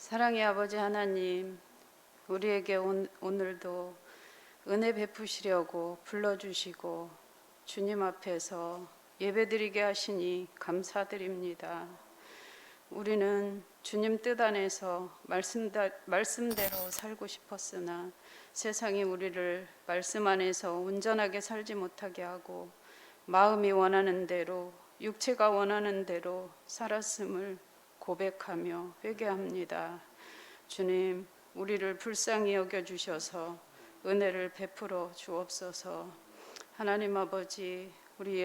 사랑의 아버지 하나님, 우리에게 오늘도 은혜 베푸시려고 불러주시고 주님 앞에서 예배드리게 하시니 감사드립니다. 우리는 주님 뜻 안에서 말씀대로 살고 싶었으나 세상이 우리를 말씀 안에서 온전하게 살지 못하게 하고 마음이 원하는 대로, 육체가 원하는 대로 살았음을 고백하며 회개합니다. 주님, 우리를 불쌍히 여겨주셔서 은혜를 베풀어 주옵소서. 하나님 아버지, 우리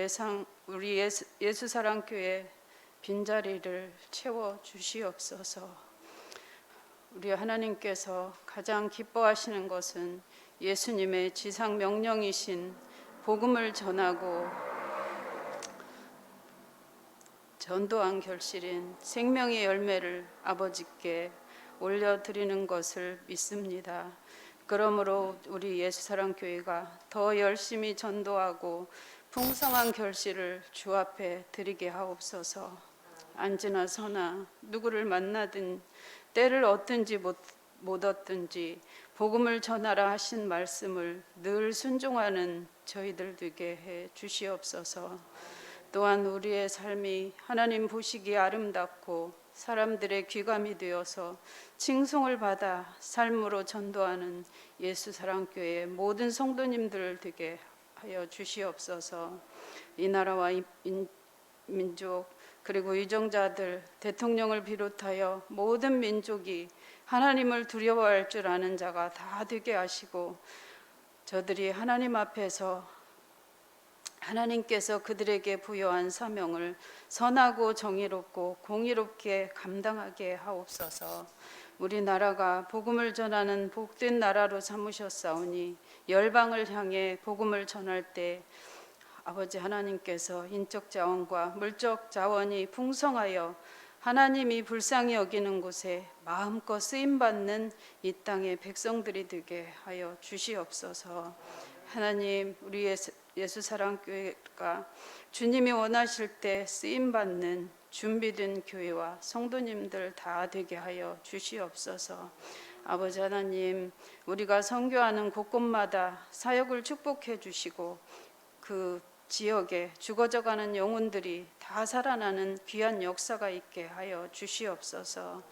예수사랑교회 빈자리를 채워 주시옵소서. 우리 하나님께서 가장 기뻐하시는 것은 예수님의 지상 명령이신 복음을 전하고 전도한 결실인 생명의 열매를 아버지께 올려드리는 것을 믿습니다. 그러므로 우리 예수사랑교회가 더 열심히 전도하고 풍성한 결실을 주 앞에 드리게 하옵소서. 안지나 서나 누구를 만나든 때를 얻든지 못 얻든지 복음을 전하라 하신 말씀을 늘 순종하는 저희들 되게 해 주시옵소서. 또한 우리의 삶이 하나님 보시기에 아름답고 사람들의 귀감이 되어서 칭송을 받아 삶으로 전도하는 예수사랑교회의 모든 성도님들 되게 하여 주시옵소서. 이 나라와 민족 그리고 유정자들, 대통령을 비롯하여 모든 민족이 하나님을 두려워할 줄 아는 자가 다 되게 하시고 저들이 하나님 앞에서 하나님께서 그들에게 부여한 사명을 선하고 정의롭고 공의롭게 감당하게 하옵소서. 우리나라가 복음을 전하는 복된 나라로 삼으셨사오니 열방을 향해 복음을 전할 때 아버지 하나님께서 인적 자원과 물적 자원이 풍성하여 하나님이 불쌍히 여기는 곳에 마음껏 쓰임받는 이 땅의 백성들이 되게 하여 주시옵소서. 하나님, 우리 예수사랑교회가 주님이 원하실 때 쓰임받는 준비된 교회와 성도님들 다 되게 하여 주시옵소서. 아버지 하나님, 우리가 선교하는 곳곳마다 사역을 축복해 주시고 그 지역에 죽어져가는 영혼들이 다 살아나는 귀한 역사가 있게 하여 주시옵소서.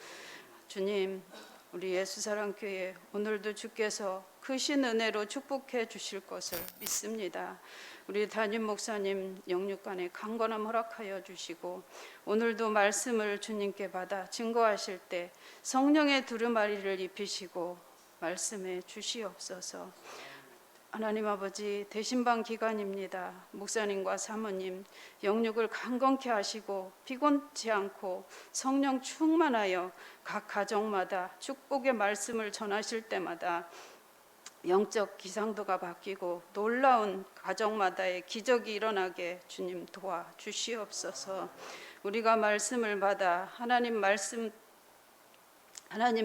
주님, 우리 예수사랑교회 오늘도 주께서 크신 은혜로 축복해 주실 것을 믿습니다. 우리 담임 목사님 영육간에 강건함 허락하여 주시고 오늘도 말씀을 주님께 받아 증거하실 때 성령의 두루마리를 입히시고 말씀해 주시옵소서. 하나님 아버지, 대신방 기간입니다. 목사님과 사모님 영육을 강건케 하시고 피곤치 않고 성령 충만하여 각 가정마다 축복의 말씀을 전하실 때마다 영적 기상도가 바뀌고 놀라운 가정마다의 기적이 일어나게 주님 도와주시옵소서. 우리가 말씀을 받아 하나님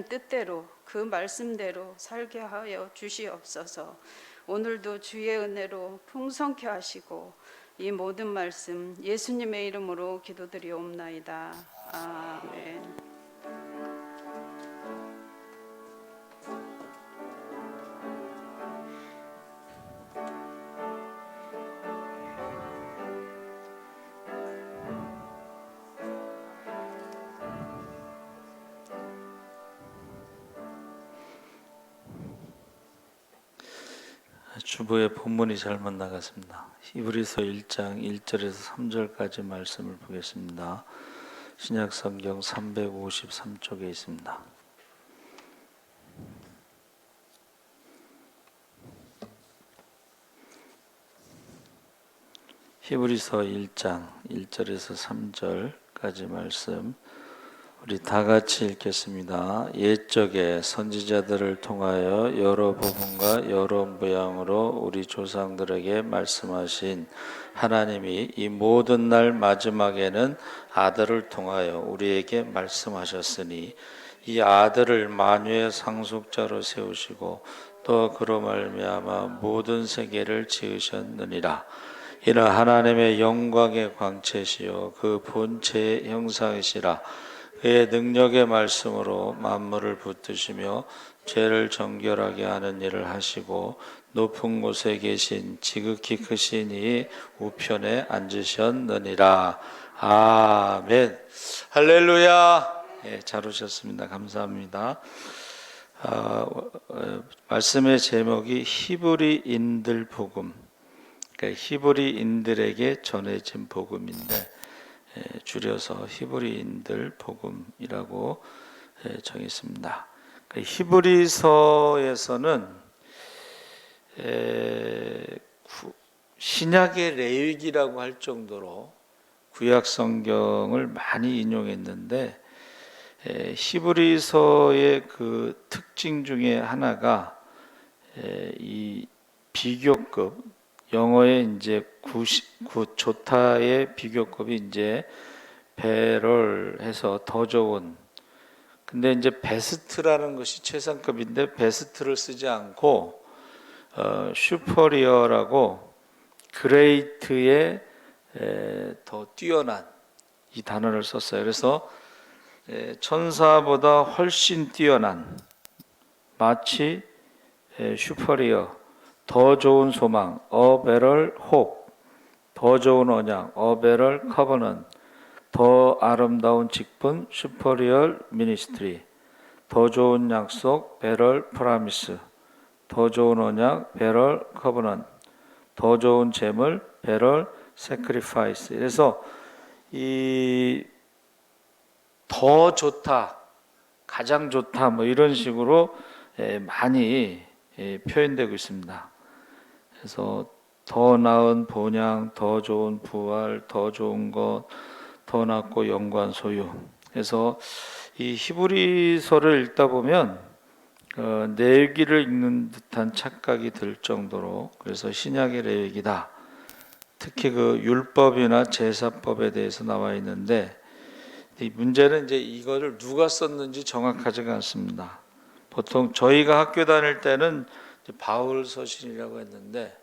뜻대로 그 말씀대로 살게 하여 주시옵소서. 오늘도 주의 은혜로 풍성케 하시고 이 모든 말씀 예수님의 이름으로 기도드리옵나이다. 아멘. 주보의 본문이 잘못 나갔습니다. 히브리서 1장 1절에서 3절까지 말씀을 보겠습니다. 신약성경 353쪽에 있습니다. 히브리서 1장 1절에서 3절까지 말씀 우리 다 같이 읽겠습니다. 옛적에 선지자들을 통하여 여러 부분과 여러 모양으로 우리 조상들에게 말씀하신 하나님이 이 모든 날 마지막에는 아들을 통하여 우리에게 말씀하셨으니 이 아들을 만유의 상속자로 세우시고 또 그로 말미암아 모든 세계를 지으셨느니라. 이는 하나님의 영광의 광채시요 그 본체의 형상이시라. 그의 능력의 말씀으로 만물을 붙드시며 죄를 정결하게 하는 일을 하시고 높은 곳에 계신 지극히 크신 이 우편에 앉으셨느니라. 아멘. 할렐루야. 예, 잘 오셨습니다. 감사합니다. 말씀의 제목이 히브리인들 복음, 그러니까 히브리인들에게 전해진 복음인데 줄여서 히브리인들 복음이라고 정했습니다. 그러니까 히브리서에서는 신약의 레위기라고 할 정도로 구약 성경을 많이 인용했는데 히브리서의 그 특징 중에 하나가 이 비교급, 영어의 이제 조타의 비교급이 이제 배럴 해서 더 좋은, 근데 이제 베스트라는 것이 최상급인데 베스트를 쓰지 않고 슈퍼리어라고 그레이트의 더 뛰어난 이 단어를 썼어요. 그래서 천사보다 훨씬 뛰어난, 마치 슈퍼리어, 더 좋은 소망, a better hope, 더 좋은 언약, a better covenant, 더 아름다운 직분, superior ministry, 더 좋은 약속, better promise, 더 좋은 언약, better covenant, 더 좋은 재물, better sacrifice. 그래서 이 더 좋다, 가장 좋다, 뭐 이런 식으로 많이 표현되고 있습니다. 그래서 더 나은 본향, 더 좋은 부활, 더 좋은 것, 더 낫고 영광 소유. 그래서 이 히브리서를 읽다 보면 내 얘기를 읽는 듯한 착각이 들 정도로, 그래서 신약의 레위기다. 특히 그 율법이나 제사법에 대해서 나와 있는데 이 문제는 이제 이거를 누가 썼는지 정확하지가 않습니다. 보통 저희가 학교 다닐 때는 바울 서신이라고 했는데,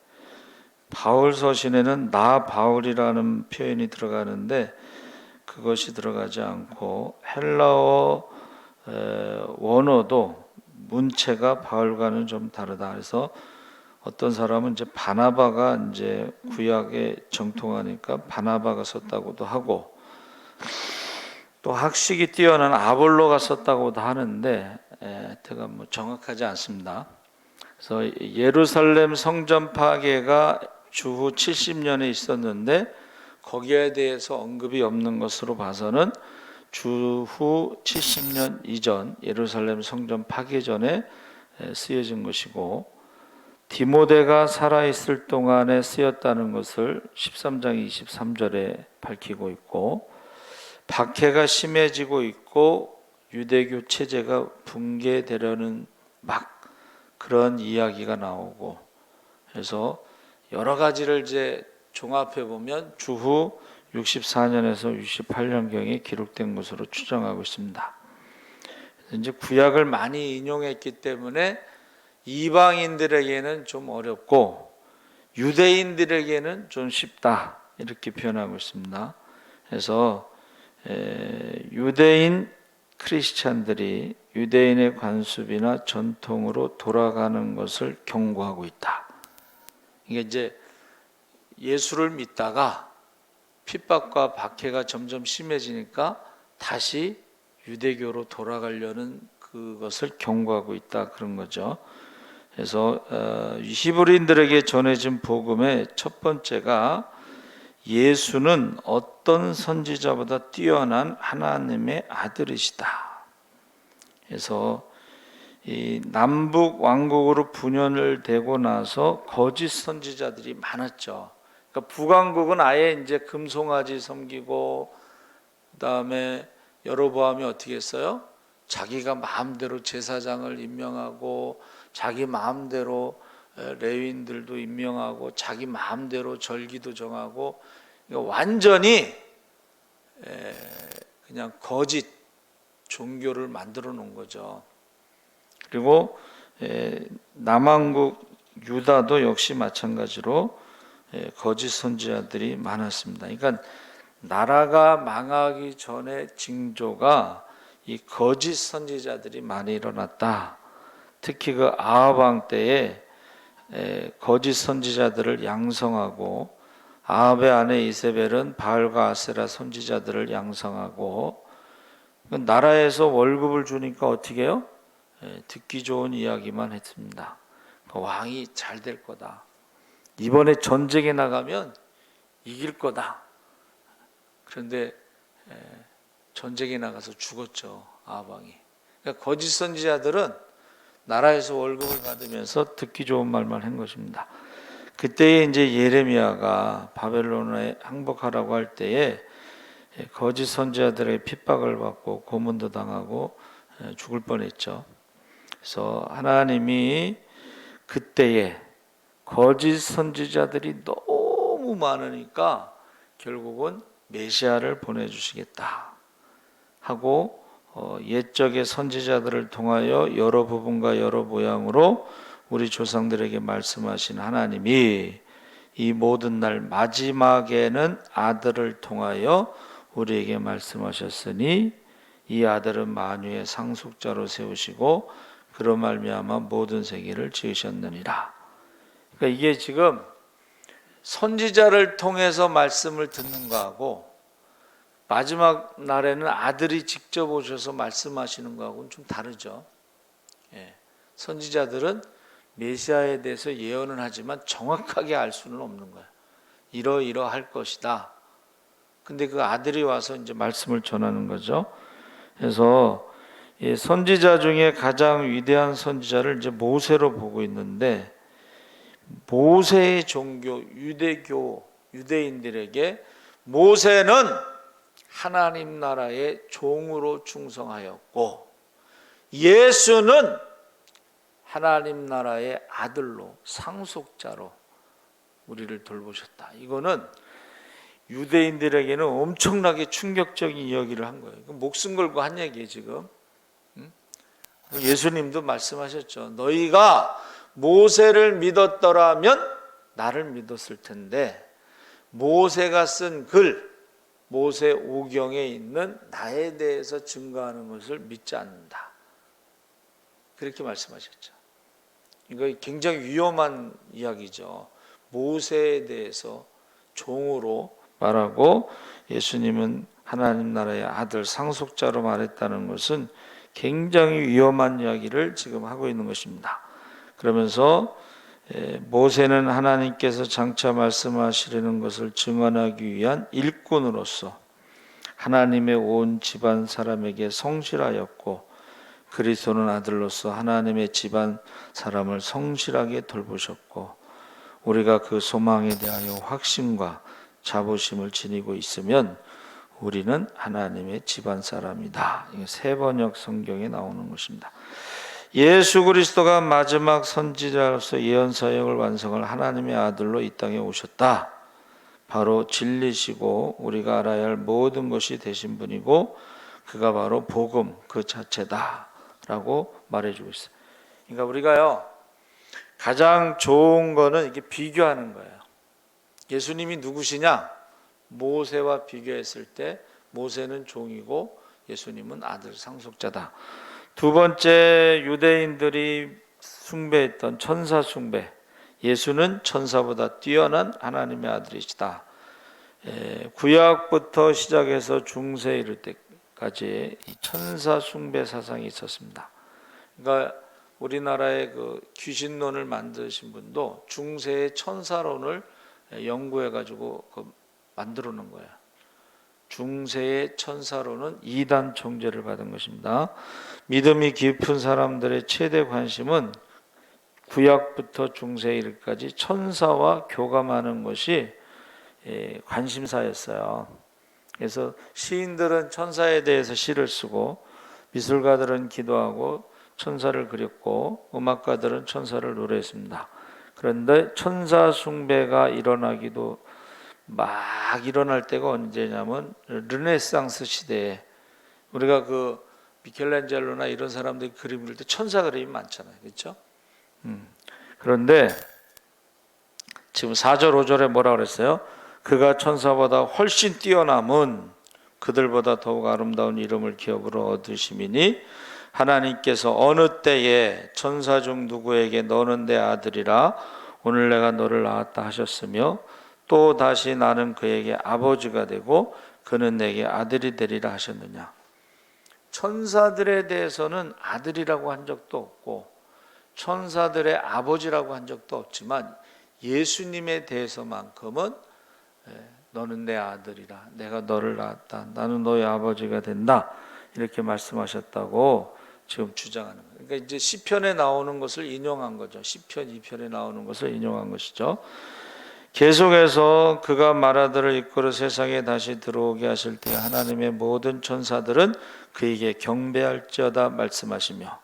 바울 서신에는 나 바울이라는 표현이 들어가는데 그것이 들어가지 않고 헬라어 원어도 문체가 바울과는 좀 다르다. 그래서 어떤 사람은 이제 바나바가 이제 구약에 정통하니까 바나바가 썼다고도 하고, 또 학식이 뛰어난 아볼로가 썼다고도 하는데 제가 뭐 정확하지 않습니다. 그래서 예루살렘 성전 파괴가 주후 70년에 있었는데 거기에 대해서 언급이 없는 것으로 봐서는 주후 70년 이전 예루살렘 성전 파괴 전에 쓰여진 것이고, 디모데가 살아있을 동안에 쓰였다는 것을 13장 23절에 밝히고 있고, 박해가 심해지고 있고 유대교 체제가 붕괴되려는 막 그런 이야기가 나오고, 그래서 여러 가지를 이제 종합해 보면 주후 64년에서 68년경에 기록된 것으로 추정하고 있습니다. 이제 구약을 많이 인용했기 때문에 이방인들에게는 좀 어렵고 유대인들에게는 좀 쉽다, 이렇게 표현하고 있습니다. 그래서 유대인 크리스찬들이 유대인의 관습이나 전통으로 돌아가는 것을 경고하고 있다. 이게 이제 예수를 믿다가 핍박과 박해가 점점 심해지니까 다시 유대교로 돌아가려는 그것을 경고하고 있다, 그런 거죠. 그래서 히브리인들에게 전해진 복음의 첫 번째가 예수는 어떤 선지자보다 뛰어난 하나님의 아들이시다. 그래서 이 남북 왕국으로 분열을 되고 나서 거짓 선지자들이 많았죠. 그러니까 북왕국은 아예 이제 금송아지 섬기고, 그다음에 여로보암이 어떻게 했어요? 자기가 마음대로 제사장을 임명하고 자기 마음대로 레위인들도 임명하고 자기 마음대로 절기도 정하고, 완전히 그냥 거짓 종교를 만들어 놓은 거죠. 그리고 남왕국 유다도 역시 마찬가지로 거짓 선지자들이 많았습니다. 그러니까 나라가 망하기 전에 징조가 이 거짓 선지자들이 많이 일어났다. 특히 그 아합 왕 때에 거짓 선지자들을 양성하고, 아합의 아내 이세벨은 바알과 아세라 선지자들을 양성하고, 나라에서 월급을 주니까 어떻게 해요? 듣기 좋은 이야기만 했습니다. 왕이 잘 될 거다. 이번에 전쟁에 나가면 이길 거다. 그런데 전쟁에 나가서 죽었죠, 아합 왕이. 그러니까 거짓 선지자들은 나라에서 월급을 받으면서 듣기 좋은 말만 한 것입니다. 그때에 이제 예레미야가 바벨론에 항복하라고 할 때에 거짓 선지자들의 핍박을 받고 고문도 당하고 죽을 뻔했죠. 그래서 하나님이 그때에 거짓 선지자들이 너무 많으니까 결국은 메시아를 보내주시겠다 하고 옛적의 선지자들을 통하여 여러 부분과 여러 모양으로 우리 조상들에게 말씀하신 하나님이 이 모든 날 마지막에는 아들을 통하여 우리에게 말씀하셨으니 이 아들은 만유의 상속자로 세우시고 그로 말미암아 모든 세계를 지으셨느니라. 그러니까 이게 지금 선지자를 통해서 말씀을 듣는 거하고 마지막 날에는 아들이 직접 오셔서 말씀하시는 거하고는 좀 다르죠. 선지자들은 메시아에 대해서 예언은 하지만 정확하게 알 수는 없는 거예요. 이러이러할 것이다. 근데 그 아들이 와서 이제 말씀을 전하는 거죠. 그래서 선지자 중에 가장 위대한 선지자를 이제 모세로 보고 있는데, 모세의 종교 유대교 유대인들에게 모세는 하나님 나라의 종으로 충성하였고 예수는 하나님 나라의 아들로 상속자로 우리를 돌보셨다. 이거는 유대인들에게는 엄청나게 충격적인 이야기를 한 거예요. 목숨 걸고 한 얘기예요 지금. 예수님도 말씀하셨죠. 너희가 모세를 믿었더라면 나를 믿었을 텐데 모세가 쓴 글, 모세 오경에 있는 나에 대해서 증거하는 것을 믿지 않는다. 그렇게 말씀하셨죠. 이거 굉장히 위험한 이야기죠. 모세에 대해서 종으로 말하고 예수님은 하나님 나라의 아들 상속자로 말했다는 것은 굉장히 위험한 이야기를 지금 하고 있는 것입니다. 그러면서 모세는 하나님께서 장차 말씀하시려는 것을 증언하기 위한 일꾼으로서 하나님의 온 집안 사람에게 성실하였고 그리스도는 아들로서 하나님의 집안 사람을 성실하게 돌보셨고 우리가 그 소망에 대하여 확신과 자부심을 지니고 있으면 우리는 하나님의 집안 사람이다. 이게 세번역 성경에 나오는 것입니다. 예수 그리스도가 마지막 선지자로서 예언 사역을 완성할 하나님의 아들로 이 땅에 오셨다. 바로 진리시고 우리가 알아야 할 모든 것이 되신 분이고 그가 바로 복음 그 자체다라고 말해주고 있어요. 그러니까 우리가요 가장 좋은 거는 이렇게 비교하는 거예요. 예수님이 누구시냐? 모세와 비교했을 때 모세는 종이고 예수님은 아들 상속자다. 두 번째, 유대인들이 숭배했던 천사 숭배. 예수는 천사보다 뛰어난 하나님의 아들이시다. 구약부터 시작해서 중세에 이를 때까지 이 천사 숭배 사상이 있었습니다. 그러니까 우리나라의 그 귀신론을 만드신 분도 중세의 천사론을 연구해가지고 만들어 놓은 거예요. 중세의 천사론은 이단 정죄를 받은 것입니다. 믿음이 깊은 사람들의 최대 관심은 구약부터 중세에 이르기까지 천사와 교감하는 것이 관심사였어요. 그래서 시인들은 천사에 대해서 시를 쓰고 미술가들은 기도하고 천사를 그렸고 음악가들은 천사를 노래했습니다. 그런데 천사 숭배가 일어나기도 막 일어날 때가 언제냐면 르네상스 시대에 우리가 그 미켈란젤로나 이런 사람들이 그림 그릴 때 천사 그림이 많잖아요. 그렇죠? 그런데 지금 4절 5절에 뭐라 그랬어요? 그가 천사보다 훨씬 뛰어남은 그들보다 더욱 아름다운 이름을 기업으로 얻으심이니 하나님께서 어느 때에 천사 중 누구에게 너는 내 아들이라 오늘 내가 너를 낳았다 하셨으며 또 다시 나는 그에게 아버지가 되고 그는 내게 아들이 되리라 하셨느냐. 천사들에 대해서는 아들이라고 한 적도 없고 천사들의 아버지라고 한 적도 없지만 예수님에 대해서만큼은 너는 내 아들이라 내가 너를 낳았다 나는 너의 아버지가 된다 이렇게 말씀하셨다고 지금 주장하는 거예요. 그러니까 이제 시편에 나오는 것을 인용한 거죠. 시편 2편에 나오는 것을 인용한 것이죠. 계속해서 그가 말하들을 이끌어 세상에 다시 들어오게 하실 때 하나님의 모든 천사들은 그에게 경배할지어다 말씀하시며,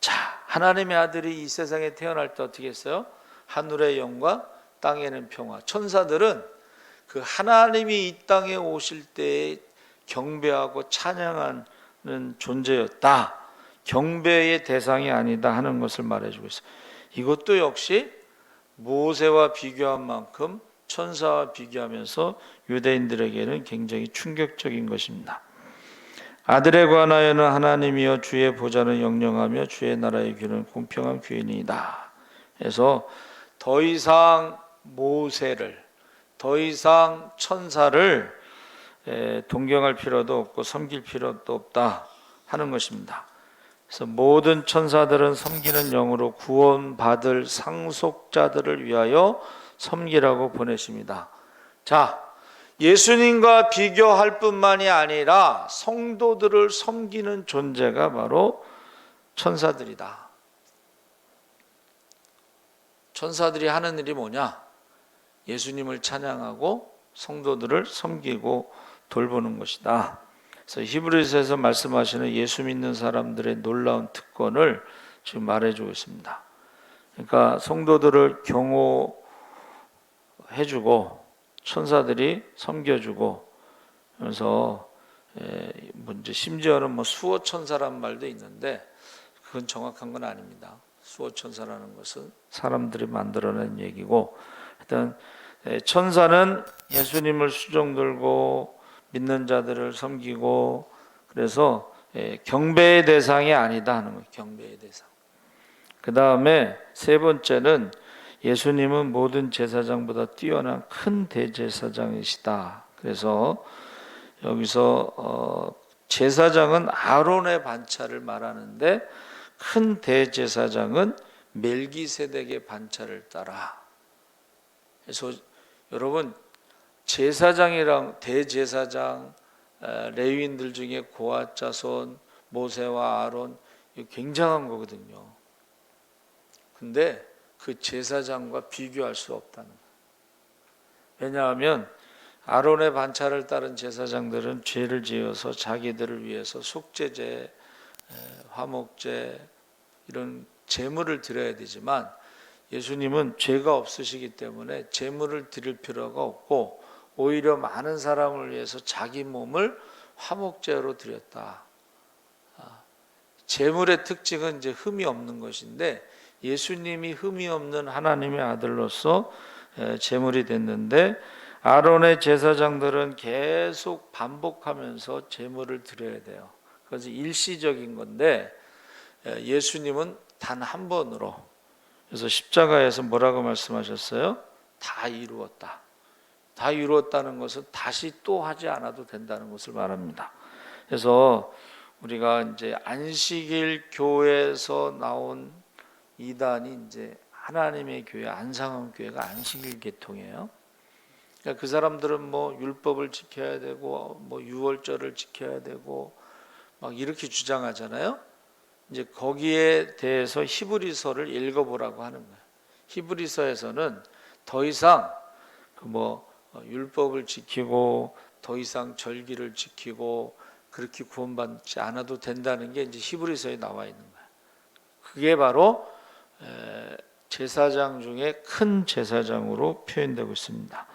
자, 하나님의 아들이 이 세상에 태어날 때 어떻게 했어요? 하늘의 영광 땅에는 평화. 천사들은 그 하나님이 이 땅에 오실 때에 경배하고 찬양하는 존재였다. 경배의 대상이 아니다 하는 것을 말해주고 있어요. 이것도 역시 모세와 비교한 만큼 천사와 비교하면서 유대인들에게는 굉장히 충격적인 것입니다. 아들에 관하여는 하나님이여 주의 보좌는 영영하며 주의 나라의 귀는 공평한 귀인이다. 그래서 더 이상 모세를, 더 이상 천사를 동경할 필요도 없고 섬길 필요도 없다 하는 것입니다. 그래서 모든 천사들은 섬기는 영으로 구원받을 상속자들을 위하여 섬기라고 보내십니다. 자, 예수님과 비교할 뿐만이 아니라 성도들을 섬기는 존재가 바로 천사들이다. 천사들이 하는 일이 뭐냐? 예수님을 찬양하고 성도들을 섬기고 돌보는 것이다. 그래서 히브리서에서 말씀하시는 예수 믿는 사람들의 놀라운 특권을 지금 말해주고 있습니다. 그러니까 성도들을 경호해주고 천사들이 섬겨주고, 그래서 심지어는 수호 천사란 말도 있는데 그건 정확한 건 아닙니다. 수호 천사라는 것은 사람들이 만들어낸 얘기고, 하여튼 천사는 예수님을 수종 들고 믿는 자들을 섬기고, 그래서 경배의 대상이 아니다 하는 거예요. 경배의 대상. 그 다음에 세 번째는 예수님은 모든 제사장보다 뛰어난 큰 대제사장이시다. 그래서 여기서 제사장은 아론의 반차를 말하는데 큰 대제사장은 멜기세덱의 반차를 따라. 그래서 여러분, 제사장이랑 대제사장, 레위인들 중에 고앗 자손, 모세와 아론, 이거 굉장한 거거든요. 근데 그 제사장과 비교할 수 없다는 거예요. 왜냐하면 아론의 반차를 따른 제사장들은 죄를 지어서 자기들을 위해서 속죄제, 화목제 이런 제물을 드려야 되지만 예수님은 죄가 없으시기 때문에 제물을 드릴 필요가 없고 오히려 많은 사람을 위해서 자기 몸을 화목제로 드렸다. 제물의 특징은 이제 흠이 없는 것인데 예수님이 흠이 없는 하나님의 아들로서 제물이 됐는데 아론의 제사장들은 계속 반복하면서 제물을 드려야 돼요. 그래서 일시적인 건데 예수님은 단 한 번으로, 그래서 십자가에서 뭐라고 말씀하셨어요? 다 이루었다. 다 이루었다는 것은 다시 또 하지 않아도 된다는 것을 말합니다. 그래서 우리가 이제 안식일 교회에서 나온 이단이 이제 하나님의 교회, 안상원 교회가 안식일 계통이에요. 그러니까 그 사람들은 뭐 율법을 지켜야 되고 뭐 유월절을 지켜야 되고 막 이렇게 주장하잖아요. 이제 거기에 대해서 히브리서를 읽어보라고 하는 거예요. 히브리서에서는 더 이상 율법을 지키고 더 이상 절기를 지키고 그렇게 구원받지 않아도 된다는 게 이제 히브리서에 나와 있는 거예요. 그게 바로 제사장 중에 큰 제사장으로 표현되고 있습니다.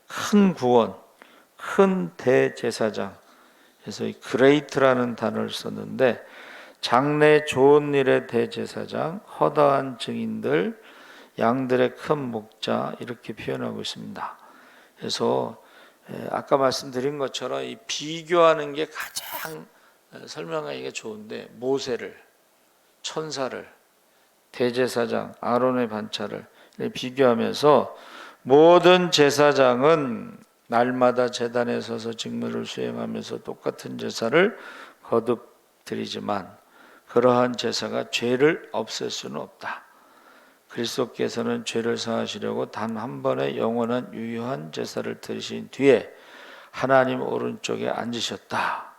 큰 구원, 큰 대제사장. 그래서 이 그레이트라는 단어를 썼는데 장래 좋은 일의 대제사장, 허다한 증인들, 양들의 큰 목자 이렇게 표현하고 있습니다. 그래서 아까 말씀드린 것처럼 이 비교하는 게 가장 설명하기가 좋은데, 모세를, 천사를, 대제사장 아론의 반차를 비교하면서 모든 제사장은 날마다 제단에 서서 직무를 수행하면서 똑같은 제사를 거듭 드리지만 그러한 제사가 죄를 없앨 수는 없다. 그리스도께서는 죄를 사하시려고 단 한 번의 영원한 유효한 제사를 드리신 뒤에 하나님 오른쪽에 앉으셨다.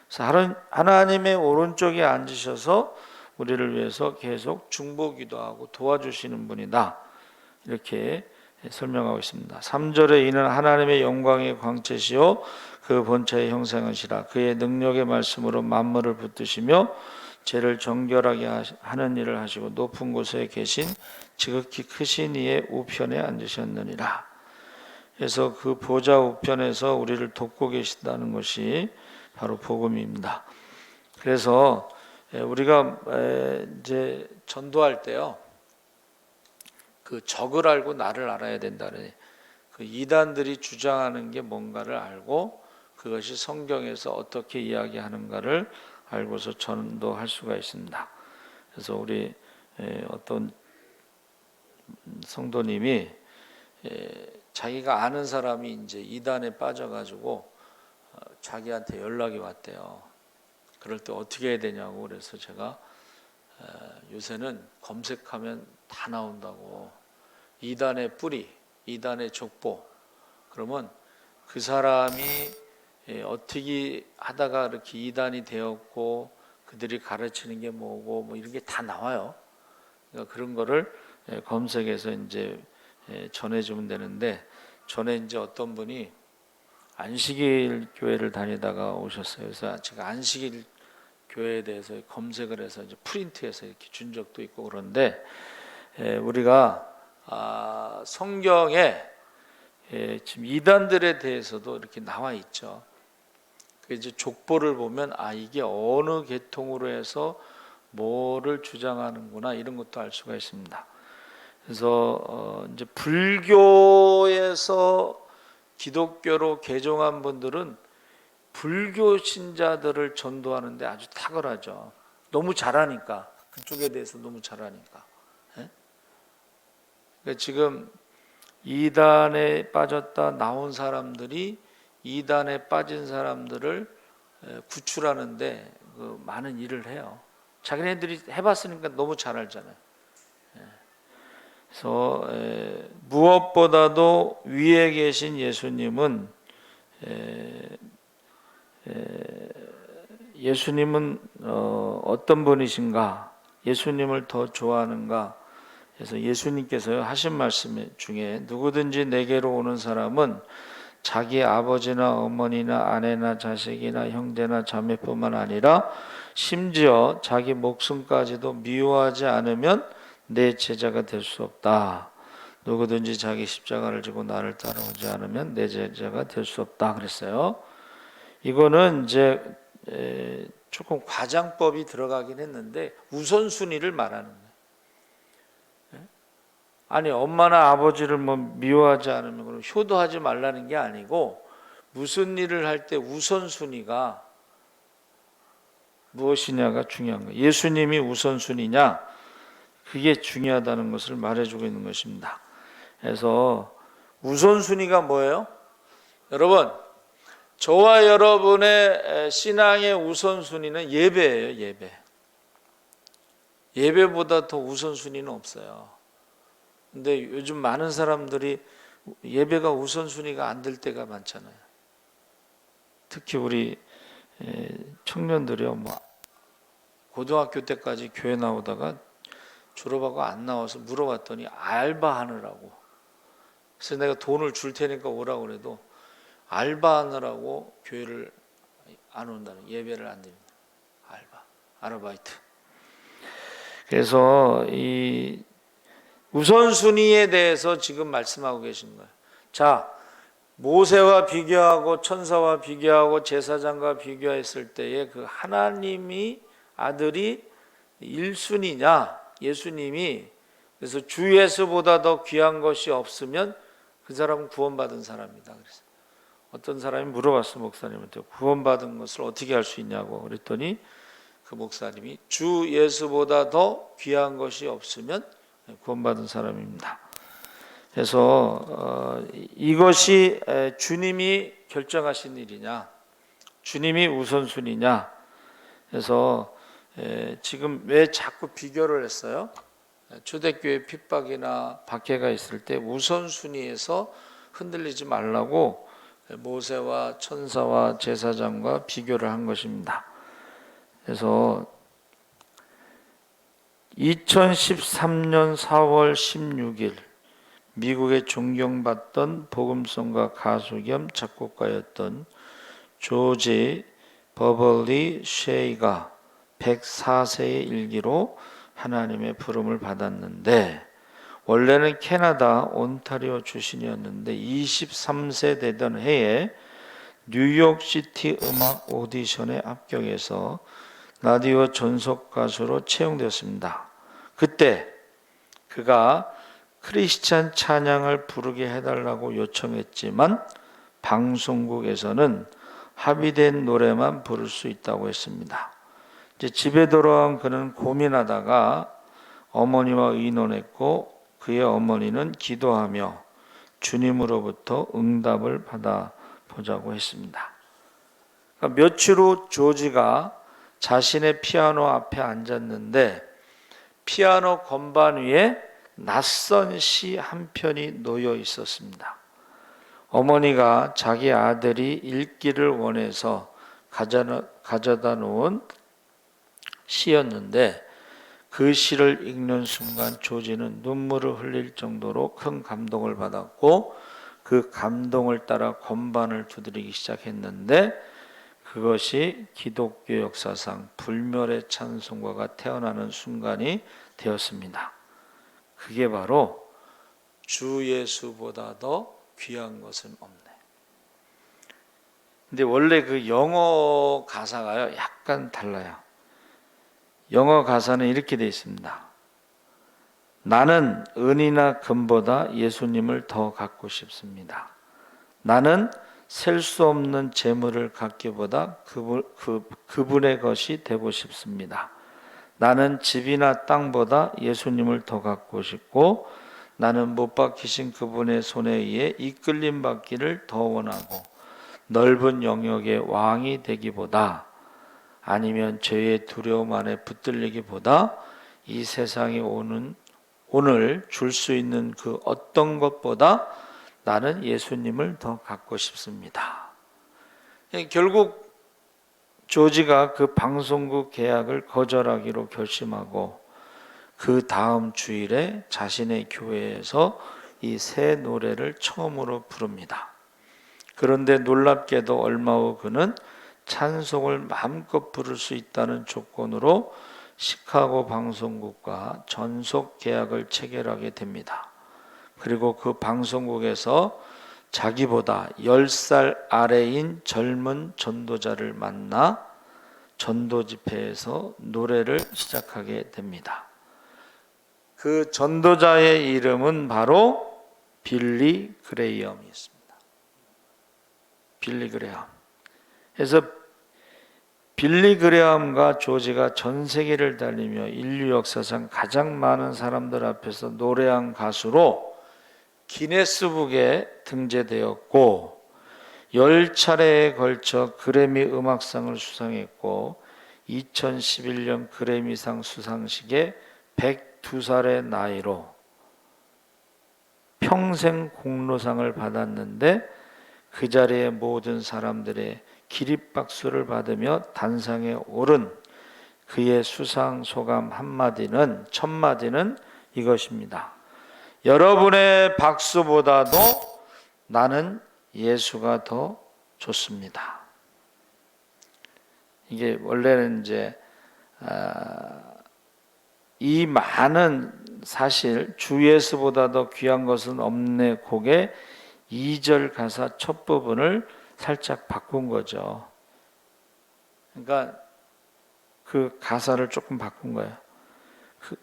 그래서 하나님의 오른쪽에 앉으셔서 우리를 위해서 계속 중보기도 하고 도와주시는 분이다. 이렇게 설명하고 있습니다. 3절에 이는 하나님의 영광의 광채시요 그 본체의 형상이시라. 그의 능력의 말씀으로 만물을 붙드시며 죄를 정결하게 하는 일을 하시고 높은 곳에 계신 지극히 크신 이의 우편에 앉으셨느니라. 그래서 그 보좌 우편에서 우리를 돕고 계신다는 것이 바로 복음입니다. 그래서 우리가 이제 전도할 때요, 그 적을 알고 나를 알아야 된다는, 그 이단들이 주장하는 게 뭔가를 알고 그것이 성경에서 어떻게 이야기하는가를 알고서 전도할 수가 있습니다. 그래서 우리 어떤 성도님이 자기가 아는 사람이 이제 이단에 빠져가지고 자기한테 연락이 왔대요. 그럴 때 어떻게 해야 되냐고. 그래서 제가 요새는 검색하면 다 나온다고. 이단의 뿌리, 이단의 족보. 그러면 그 사람이 어떻게 하다가 이렇게 이단이 되었고 그들이 가르치는 게 뭐고 뭐 이런 게 다 나와요. 그러니까 그런 거를 검색해서 이제 전해주면 되는데, 전에 이제 어떤 분이 안식일 교회를 다니다가 오셨어요. 그래서 제가 안식일 교회에 대해서 검색을 해서 이제 프린트해서 이렇게 준 적도 있고. 그런데 우리가 성경에 지금 이단들에 대해서도 이렇게 나와 있죠. 그 이제 족보를 보면 이게 어느 계통으로 해서 뭐를 주장하는구나, 이런 것도 알 수가 있습니다. 그래서 이제 불교에서 기독교로 개종한 분들은 불교 신자들을 전도하는데 아주 탁월하죠. 너무 잘하니까, 그쪽에 대해서 너무 잘하니까. 그러니까 지금 이단에 빠졌다 나온 사람들이 이단에 빠진 사람들을 구출하는데 많은 일을 해요. 자기네들이 해봤으니까 너무 잘 알잖아요. 그래서 무엇보다도 위에 계신 예수님은 어떤 분이신가, 예수님을 더 좋아하는가. 그래서 예수님께서 하신 말씀 중에 누구든지 내게로 오는 사람은 자기 아버지나 어머니나 아내나 자식이나 형제나 자매뿐만 아니라 심지어 자기 목숨까지도 미워하지 않으면 내 제자가 될 수 없다. 누구든지 자기 십자가를 지고 나를 따라오지 않으면 내 제자가 될 수 없다 그랬어요. 이거는 이제 조금 과장법이 들어가긴 했는데 우선순위를 말하는 거예요. 아니, 엄마나 아버지를 뭐 미워하지 않으면 그럼 효도하지 말라는 게 아니고, 무슨 일을 할 때 우선순위가 무엇이냐가 중요한 거예요. 예수님이 우선순위냐, 그게 중요하다는 것을 말해주고 있는 것입니다. 그래서 우선순위가 뭐예요? 여러분, 저와 여러분의 신앙의 우선순위는 예배예요. 예배. 예배보다 더 우선순위는 없어요. 근데 요즘 많은 사람들이 예배가 우선순위가 안 될 때가 많잖아요. 특히 우리 청년들이요, 뭐 고등학교 때까지 교회 나오다가 졸업하고 안 나와서 물어봤더니 알바하느라고. 그래서 내가 돈을 줄 테니까 오라고 그래도 알바하느라고 교회를 안 온다는, 예배를 안 드립니다. 아르바이트. 그래서 이 우선순위에 대해서 지금 말씀하고 계신 거예요. 자, 모세와 비교하고 천사와 비교하고 제사장과 비교했을 때에 그 하나님이 아들이 1순위냐, 예수님이. 그래서 주 예수보다 더 귀한 것이 없으면 그 사람은 구원받은 사람이다. 그래서 어떤 사람이 물어봤어, 목사님한테. 구원받은 것을 어떻게 할 수 있냐고. 그랬더니 그 목사님이 주 예수보다 더 귀한 것이 없으면 구원받은 사람입니다. 그래서 이것이 주님이 결정하신 일이냐, 주님이 우선순위냐. 그래서 지금 왜 자꾸 비교를 했어요? 초대교회 핍박이나 박해가 있을 때 우선순위에서 흔들리지 말라고 모세와 천사와 제사장과 비교를 한 것입니다. 그래서 2013년 4월 16일 미국의 존경받던 복음성가 가수 겸 작곡가였던 조지 버벌리 쉐이가 104세의 일기로 하나님의 부름을 받았는데, 원래는 캐나다 온타리오 출신이었는데 23세 되던 해에 뉴욕시티 음악 오디션에 합격해서 라디오 전속 가수로 채용되었습니다. 그때 그가 크리스찬 찬양을 부르게 해달라고 요청했지만 방송국에서는 합의된 노래만 부를 수 있다고 했습니다. 이제 집에 돌아온 그는 고민하다가 어머니와 의논했고, 그의 어머니는 기도하며 주님으로부터 응답을 받아보자고 했습니다. 그러니까 며칠 후 조지가 자신의 피아노 앞에 앉았는데 피아노 건반 위에 낯선 시 한 편이 놓여 있었습니다. 어머니가 자기 아들이 읽기를 원해서 가져다 놓은 시였는데, 그 시를 읽는 순간 조지는 눈물을 흘릴 정도로 큰 감동을 받았고, 그 감동을 따라 건반을 두드리기 시작했는데, 그것이 기독교 역사상 불멸의 찬송가가 태어나는 순간이 되었습니다. 그게 바로 주 예수보다 더 귀한 것은 없네. 근데 원래 그 영어 가사가요, 약간 달라요. 영어 가사는 이렇게 되어 있습니다. 나는 은이나 금보다 예수님을 더 갖고 싶습니다. 나는 셀 수 없는 재물을 갖기보다 그분의 것이 되고 싶습니다. 나는 집이나 땅보다 예수님을 더 갖고 싶고, 나는 못 박히신 그분의 손에 의해 이끌림 받기를 더 원하고, 넓은 영역의 왕이 되기보다, 아니면 죄의 두려움 안에 붙들리기보다, 이 세상에 오늘 줄 수 있는 그 어떤 것보다 나는 예수님을 더 갖고 싶습니다. 결국 조지가 그 방송국 계약을 거절하기로 결심하고, 그 다음 주일에 자신의 교회에서 이 새 노래를 처음으로 부릅니다. 그런데 놀랍게도 얼마 후 그는 찬송을 마음껏 부를 수 있다는 조건으로 시카고 방송국과 전속 계약을 체결하게 됩니다. 그리고 그 방송국에서 자기보다 10살 아래인 젊은 전도자를 만나 전도 집회에서 노래를 시작하게 됩니다. 그 전도자의 이름은 바로 빌리 그레이엄이었습니다. 빌리 그레이엄. 그래서 빌리 그레이엄과 조지가 전 세계를 달리며 인류 역사상 가장 많은 사람들 앞에서 노래한 가수로 기네스북에 등재되었고, 10차례에 걸쳐 그래미 음악상을 수상했고, 2011년 그래미상 수상식에 102살의 나이로 평생 공로상을 받았는데, 그 자리에 모든 사람들의 기립박수를 받으며 단상에 오른 그의 수상 소감 첫 마디는 이것입니다. 여러분의 박수보다도 나는 예수가 더 좋습니다. 이게 원래는 이제 이 많은, 사실 주 예수보다 더 귀한 것은 없네 곡의 2절 가사 첫 부분을 살짝 바꾼 거죠. 그러니까 그 가사를 조금 바꾼 거예요.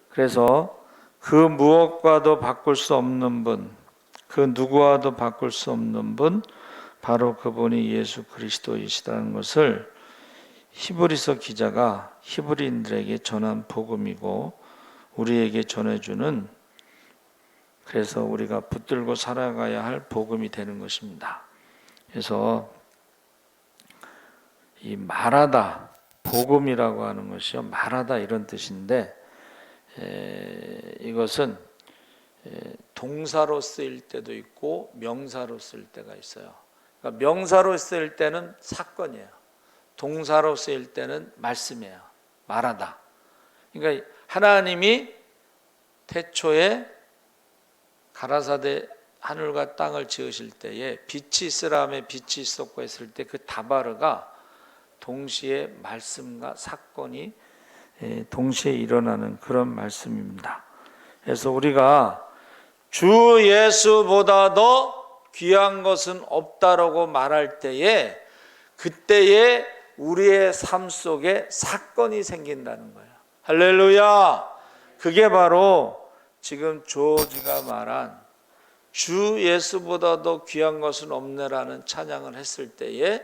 그래서 그 무엇과도 바꿀 수 없는 분, 그 누구와도 바꿀 수 없는 분, 바로 그분이 예수 그리스도이시라는 것을 히브리서 기자가 히브리인들에게 전한 복음이고 우리에게 전해주는, 그래서 우리가 붙들고 살아가야 할 복음이 되는 것입니다. 그래서 이 말하다, 복음이라고 하는 것이요, 말하다 이런 뜻인데, 이것은 동사로 쓰일 때도 있고 명사로 쓸 때가 있어요. 그러니까 명사로 쓰일 때는 사건이에요. 동사로 쓰일 때는 말씀이에요. 말하다. 그러니까 하나님이 태초에 가라사대 하늘과 땅을 지으실 때에 빛이 있으라 하며 빛이 있었고 했을 때 그 다바르가 동시에 말씀과 사건이 동시에 일어나는 그런 말씀입니다. 그래서 우리가 주 예수보다도 귀한 것은 없다라고 말할 때에 그때에 우리의 삶 속에 사건이 생긴다는 거예요. 할렐루야. 그게 바로 지금 조지가 말한 주 예수보다도 귀한 것은 없네라는 찬양을 했을 때에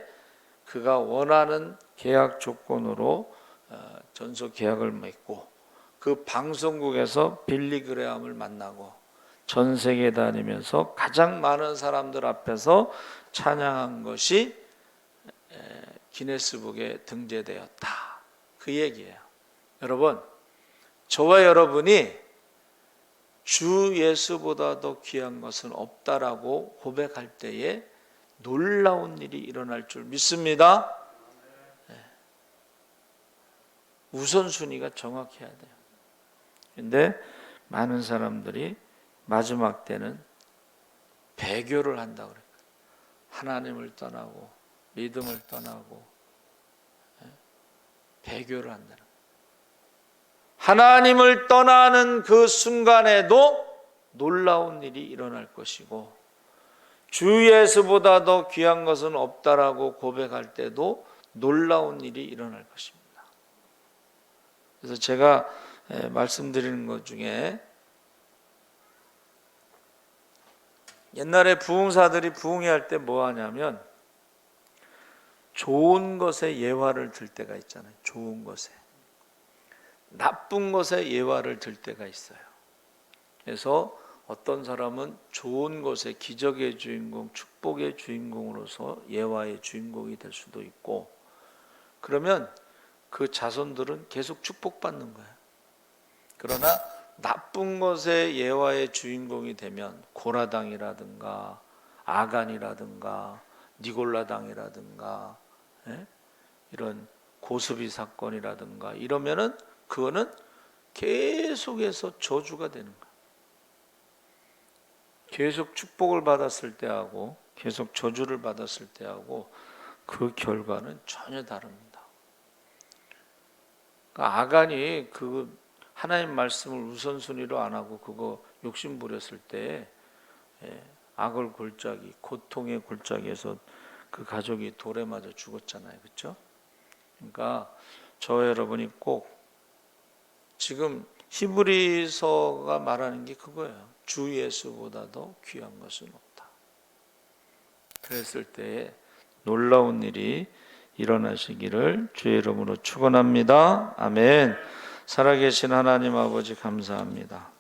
그가 원하는 계약 조건으로 전속 계약을 맺고 그 방송국에서 빌리 그레함을 만나고 전 세계 다니면서 가장 많은 사람들 앞에서 찬양한 것이 기네스북에 등재되었다. 그 얘기예요. 여러분, 저와 여러분이 주 예수보다도 귀한 것은 없다라고 고백할 때에 놀라운 일이 일어날 줄 믿습니다. 우선순위가 정확해야 돼요. 근데 많은 사람들이 마지막 때는 배교를 한다고 그래요. 하나님을 떠나고 믿음을 떠나고 배교를 한다는 거예요. 하나님을 떠나는 그 순간에도 놀라운 일이 일어날 것이고 주 예수보다도 귀한 것은 없다라고 고백할 때도 놀라운 일이 일어날 것입니다. 그래서 제가 말씀드리는 것 중에 옛날에 부흥사들이 부흥회할 때 뭐 하냐면 좋은 것에 예화를 들 때가 있잖아요. 좋은 것에. 나쁜 것에 예화를 들 때가 있어요. 그래서 어떤 사람은 좋은 것에 기적의 주인공, 축복의 주인공으로서 예화의 주인공이 될 수도 있고 그러면 그 자손들은 계속 축복받는 거예요. 그러나 나쁜 것의 예화의 주인공이 되면 고라당이라든가 아간이라든가 니골라당이라든가 이런 고스비 사건이라든가 이러면은 그거는 계속해서 저주가 되는 거예요. 계속 축복을 받았을 때하고 계속 저주를 받았을 때하고 그 결과는 전혀 다릅니다. 그러니까 아간이 그 하나님 말씀을 우선순위로 안 하고 그거 욕심 부렸을 때 악을 골짜기, 고통의 골짜기에서 그 가족이 돌에 맞아 죽었잖아요. 그렇죠? 그러니까 저 여러분이 꼭 지금 히브리서가 말하는 게 그거예요. 주 예수보다도 귀한 것은 없다. 그랬을 때에 놀라운 일이 일어나시기를 주의 이름으로 축원합니다. 아멘. 살아계신 하나님 아버지 감사합니다.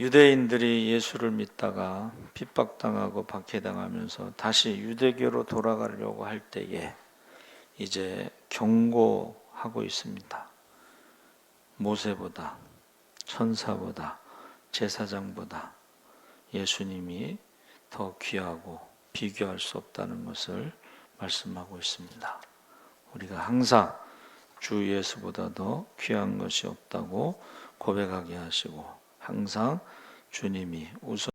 유대인들이 예수를 믿다가 핍박당하고 박해당하면서 다시 유대교로 돌아가려고 할 때에 이제 경고하고 있습니다. 모세보다 천사보다 제사장보다 예수님이 더 귀하고 비교할 수 없다는 것을 말씀하고 있습니다. 우리가 항상 주 예수보다도 귀한 것이 없다고 고백하게 하시고 항상 주님이 우선